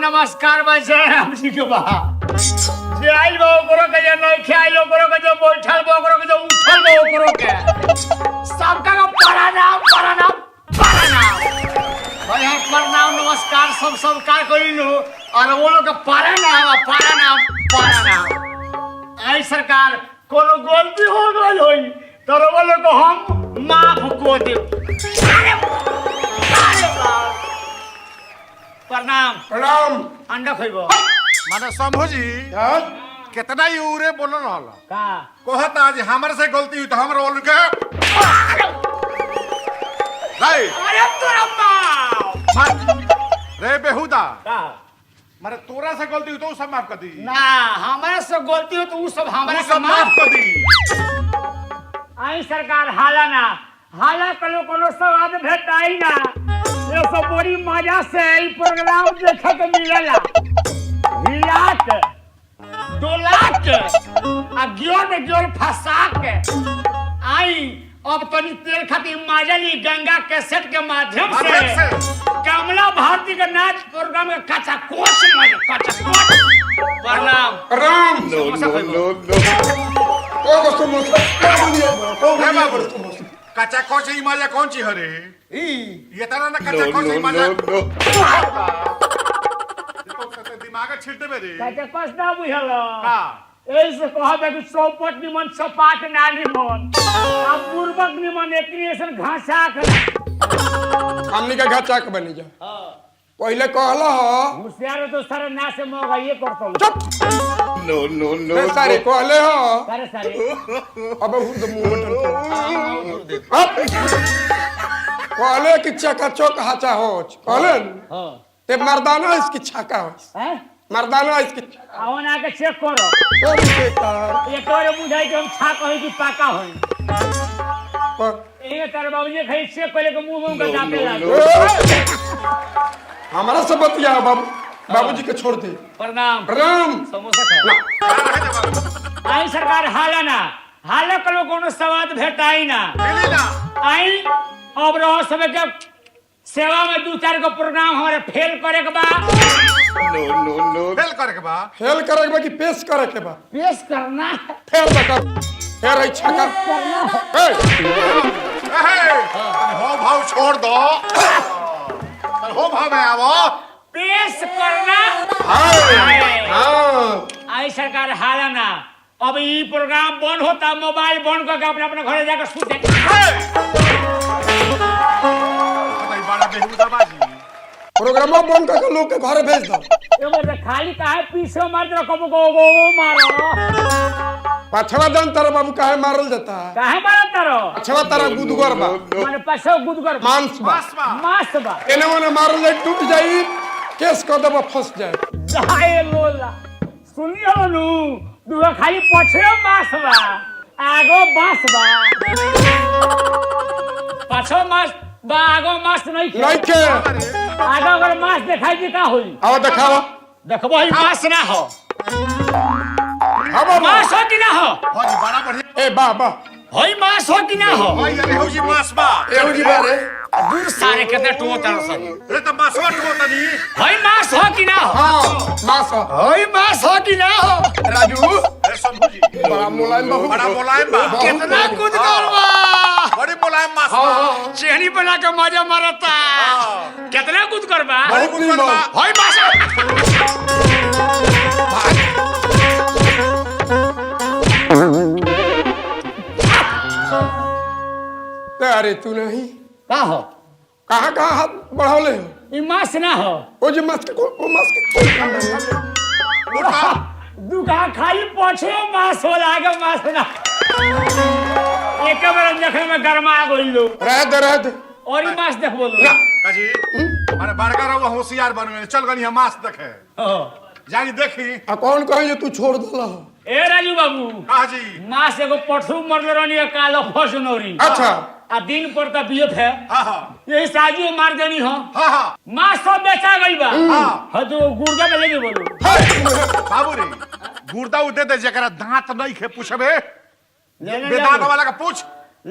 नमस्कार बजे हमनी के बा जे आइल बा ओकरो के जे नहीं खाइल ओकरो के जो बैठल बा ओकरो के जो उठल बा ओकरो के सबका का प्रणाम भाई हम प्रणाम नमस्कार सब का कइलु और वो लोग का प्रणाम आई सरकार कोनो गलती हो गइल होई तो वो लोग को हम माफ को दे प्रणाम अंडा खइबो माने शंभू जी कितना ही उरे बोलल रहल का कहत आज हमर से गलती हुई तो हमर बोल के नहीं अरे तोरा माँ रे बेहुदा का मारे तोरा से गलती हुई तो सब माफ कर दी ना हमारे से गलती हो तो वो सब हमारे सब माफ कर दी आई सरकार हाला कलो कोनो स्वाद भेटाई ना ये सब बड़ी मजा से ई प्रोग्राम देखे के मिलेला हिलात डोलात आ गियोर फंसा के आई अब तनी तेल खातिर मजा ली गंगा कैसेट के माध्यम से कमला भारती के नाच प्रोग्राम के कच्चा कोच प्रणाम राम कच्चा कोच ही मजा कौन ची हरे ये तना ना कच्चा कोच ही मजा दिमाग छिलते मेरे कच्चा कोच ना बुझलो हां ऐसे कहबे कि चौपट निमन सपाट ना निमन आ पूर्वक निमन एक्रिएशन घासा कर हमनी का घाचा के बनी जा हां पहले कहला हो होशियार तो सारे ना से मोगा ये करतो नो सारे कहले हो सारे अब हुद मुंह कहले कि चकाचौक हाचा हो कहले हां ते मर्दाना इसकी छाका हो हैं मर्दाना इसकी आवन आके चेक करो तो बेकार एक बार बुझाई के हम छा कहि कि पाका होई पर ये तार बाबूजी खई चेक करे के मुंह का दांते लागे हमारा सब बतिया बाबूजी के छोड़ दे प्रणाम प्रणाम समोसा खा आई सरकार हाला कलो कोनो स्वाद भेटाई ना मिली ना आई अब रहो सब के सेवा में दो चार को प्रोग्राम हमारे फेल करे के बा फेल करे के बा फेल करे के बा कि पेश करे के बा पेश करना फेल बता फेर आई छका हो भाव छोड़ दो हो भाव में आवो पेश करना हां आई सरकार हालाना अब ई प्रोग्राम बंद होता मोबाइल बंद करके अपने अपने घरे जाकर सूत बड़ा बेहुदा बाजी प्रोग्राम बंद करके लोग के घर भेज दो एगो रे खाली काहे पीछे मार दे कबो गो मारो पाछवा जन तारा बाबू काहे मारल जाता काहे मारत तारो पाछवा तारा गुदगर बा माने पाछो गुदगर मांस बा मांस बा एने ओने मारल जाए टूट जाई केस कर देबा फंस जाए जाए लोला सुनियो नु दुआ खाली पछे मांस बा आगो बांस बा पाछो मांस बा आगो मांस नहीं के आगो अगर मांस दिखाई दे का होई आओ दिखावा देखबो ही मांस ना हो हां मांस हो कि ना हो भाई बड़ा बढ़िया ए बा बा होई मांस हो कि ना हो भाई अरे हो जी मास बा एहू जी बारे दूर सारे कितने टो तर सनी रे त मासवा तो तनी होई मांस हो कि ना हो हां मास होई मांस हो कि ना हो राजू रे शंभू जी बड़ा मुलायम बाबू बड़ा मुलायम बा कितना कूद करवा बड़ी मुलायम मास बा चेहरी बना के मजा मारता कितना कूद करवा बड़ी कुछ बा होई मांस अरे तू नहीं का हो कहां हाथ बढ़ावले हो ई मांस ना हो ओ जे मास के ओ मास के कोई काम नहीं दुका खाली पछे मांस हो लागे मांस ना एक बार देखे में गरमा गइल लो रह दे और ई मांस देख बोलो काजी माने बड़का रहो होशियार बनवे चल गनी हम मास देखे जानी देखी आ कौन कहे जे तू छोड़ देला हो ए राजू बाबू काजी मांस एगो पठू मरले रहनी कालो फसनोरी अच्छा आ दिन पर का बियत है हां यही साजू मार देनी हो हां मांस सब बेचा गई बा हां तो गुर्दा में लेके बोलो बाबू रे गुर्दा उदे दे जकरा दांत नहीं खे पूछबे ले बेदांत वाला का पूछ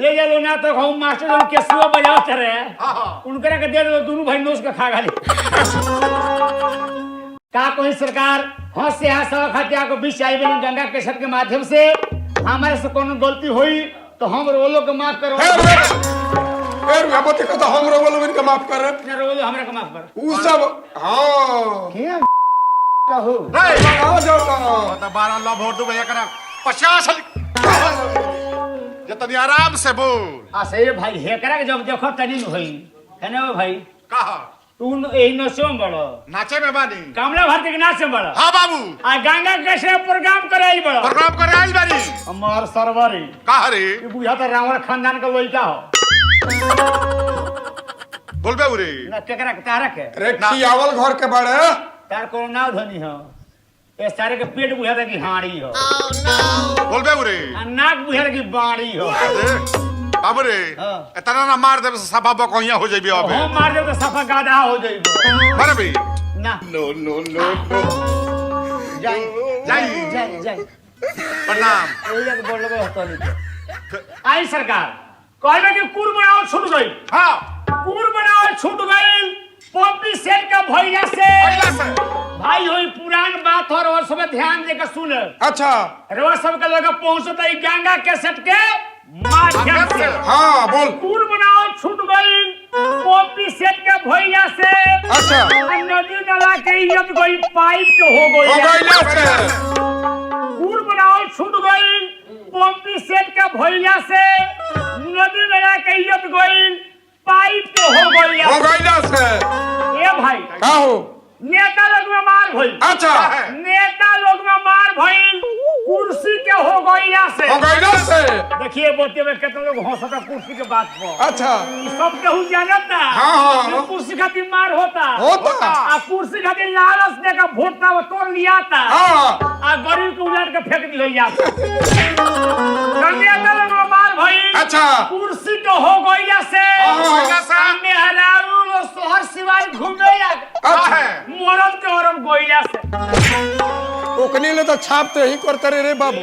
ले जा लो ना तो हम मास्टर लोग के सुबह बजावत रहे हां उनकरा के दे दो दोनों भाई नोच के खा गाली का कोई सरकार हंस से हंस हत्या को बीच आई बनी गंगा केसर के माध्यम से हमारे से कोनो गलती हुई तो हम रोलो के माफ करो फिर बाबूती को तो हम रोलो के माफ कर रोलो हमरा के माफ कर उ सब हां क्या कहू आ जाओ तो 12 लव वोट दो भैया करा 50 जतनी आराम से बोल आ सही भाई हेकरा के जब देखो तनी होई है ना भाई कहा तू एही नसो बड़ो नाचे में बानी कमला भारती के नाच बड़ो हां बाबू आ गंगा कैसे प्रोग्राम कराई बड़ो प्रोग्राम करे आई बानी हमार सरवरी कहा रे ये बुझा तो रावण खानदान का लइका हो बोलबे उरे ना केकरा के तारा के रे खियावल घर के बड़े तार कोनो नाव धनी हो ए सारे के पेट बुझा था कि हाड़ी हो बोलबे उरे आ नाक बुझा था कि बाड़ी हो बाबू रे हाँ। इतना ना मार देबे सफा बकहिया हो जइबे अबे हम मार देब तो सफा गाधा हो जाइबो मारे बे ना नो नो नो नो जाई जाई प्रणाम ओइला के बोल लगे हतो नहीं आई सरकार कहले कि कुर बनाओ छूट गई हां कुर बनाओ छूट गई पंपी सेट का भैया से पहिला से भाई होई पुरान बात और सब ध्यान देकर सुन अच्छा रोज सब के लगे पहुंचता है गंगा के सेट के माध्यम से हां बोल कुर बनाओ छूट गई पंपी सेट के भैया से अच्छा नदी नाला के इज्जत गई पाइप के हो हो गई गइला से कुर बनाओ छूट गई पंपी सेट के भैया से नदी नाला के इज्जत गई पाइप के हो हो गई गइला से ए भाई का हो नेता लोग में मार भई अच्छा नेता लोग में मार भई कुर्सी के हो गइला से हो गइला से देखिए बोते में कितने लोग हंसता कुर्सी के बात पर अच्छा सब केहू जानता हाँ। कि कुर्सी खातिर मार होता होता। आ कुर्सी खातिर लालच देकर वोट ना तोड़ लिया था हां आ गरीब को उलाट के फेंक दिया जाता नेता लोग में मार भई अच्छा कुर्सी के हो गइला से हाँ। सामने हरारू लो शहर सिवाय घूमे या अच्छा मरद के औरम गइला से ओकनी ले तो छापते ही करते रे बाबू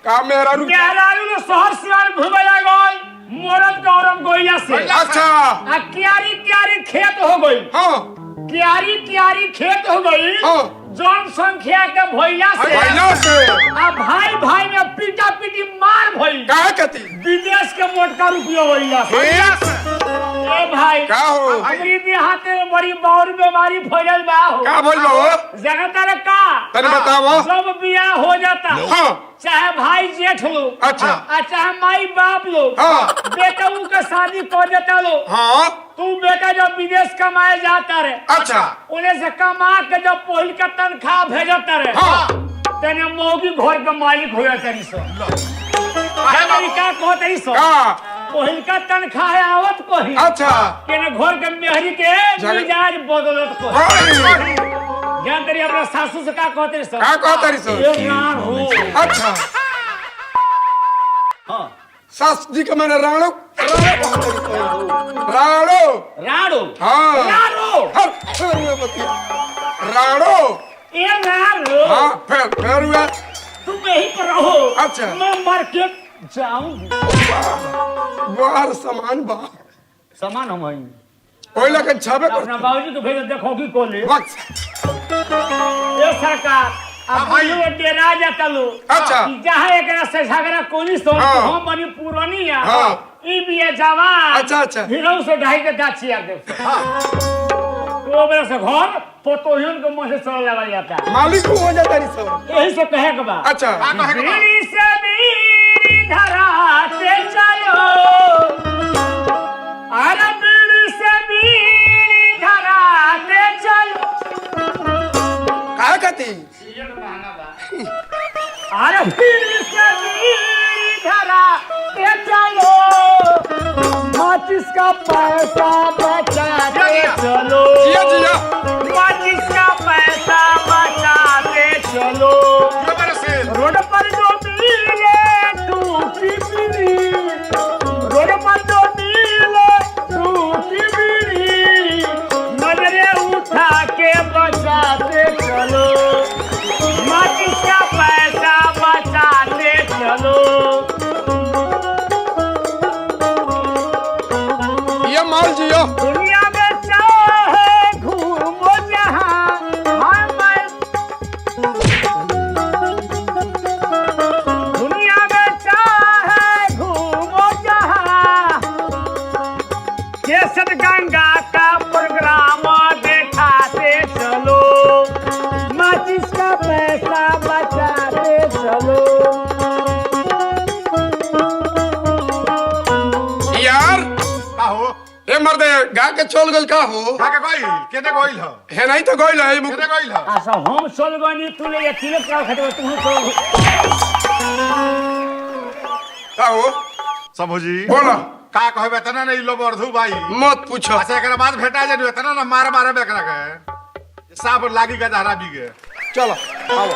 का मेहरा रू मेहरारू लो शहर सिवाय घूमे लागल मरद के औरम गइला से अच्छा आ क्यारी क्यारी खेत हो गई हां क्यारी क्यारी खेत हो गई हां जनसंख्या के भइला से गइला से आ भाई भाई में पीटा पीटी मार भई का कहती विदेश के मोटका रुपया भइला से ए भाई का हो हमरी देहाते में बड़ी बौर बीमारी फैलल बा हो का बोल लो जगत रे का तनी बताओ सब बियाह हो जाता हां चाहे भाई जेठ लो अच्छा। आ चाहे माई बाप लो हाँ। बेटा का शादी कर देता लो हां तू बेटा जब विदेश कमाए जाता रे अच्छा उन्हें से कमा के जब पहिल का तनख्वाह भेजता रे हां तेने मौगी घर के मालिक हो जाता रही सो का कहते सो का पहिल का तनख्वाह आवत कोही अच्छा केने घर के मेहरी के मिजाज बदलत को हां ज्ञान तरी अपना सासू से का कहते सो का कहते रही सो ये नार हो अच्छा हां सास जी का मैंने राणो राणो राड़ो हाँ। राड़ो राणो ये राड़ो हाँ फिर हुआ तुम यहीं पर रहो अच्छा। मैं मार्केट जाऊंगी बाहर सामान बा सामान हम आई कोई लगे छाबे अपना बाबूजी को भेज देखोगी कोले वक्त ये सरकार अब भाई। भाई डेरा जाता लो अच्छा। कि जहाँ एकरा से झगड़ा कोनी सो हाँ। तो हम बनी पुरानी है हाँ। ई भी है जवान अच्छा, अच्छा। हिरो से ढाई के गाछी आ दे तो मेरे से घर पोतोहियन के मुंह से चल लगा जाता है मालिक हो जाता रही सब यही से कहे के बा अच्छा बीड़ी से बीड़ी धराते चलो अरे बीड़ी से बीड़ी धराते चलो का कहती अरे बीड़ी से बीड़ी धराते चलो माचिस का पैसा बचाते चलो जिया जिया माचिस का पैसा बचाते चलो रोड पर जो मिले टूटी बीड़ी रोड पर जो मिले टूटी बीड़ी नजरे उठा के बचाते चलो माचिस का पैसा बचाते चलो ये माल जियो दुनिया में चाहे घूमो जहाँ गा के चल गल का हो काके गइल केने गइल ह है नहीं तो गइल है केने गइल ह अच्छा हम चल गनी तू ले तिलक का खतवा तू चल का हो समझी बोला का कहबे तना नहीं लो बर्धु भाई मत पूछो अच्छा एकरा बाद भेटा जे तना ना मार मारे बेकरा के साफ लागी के धारा बिगे चलो आओ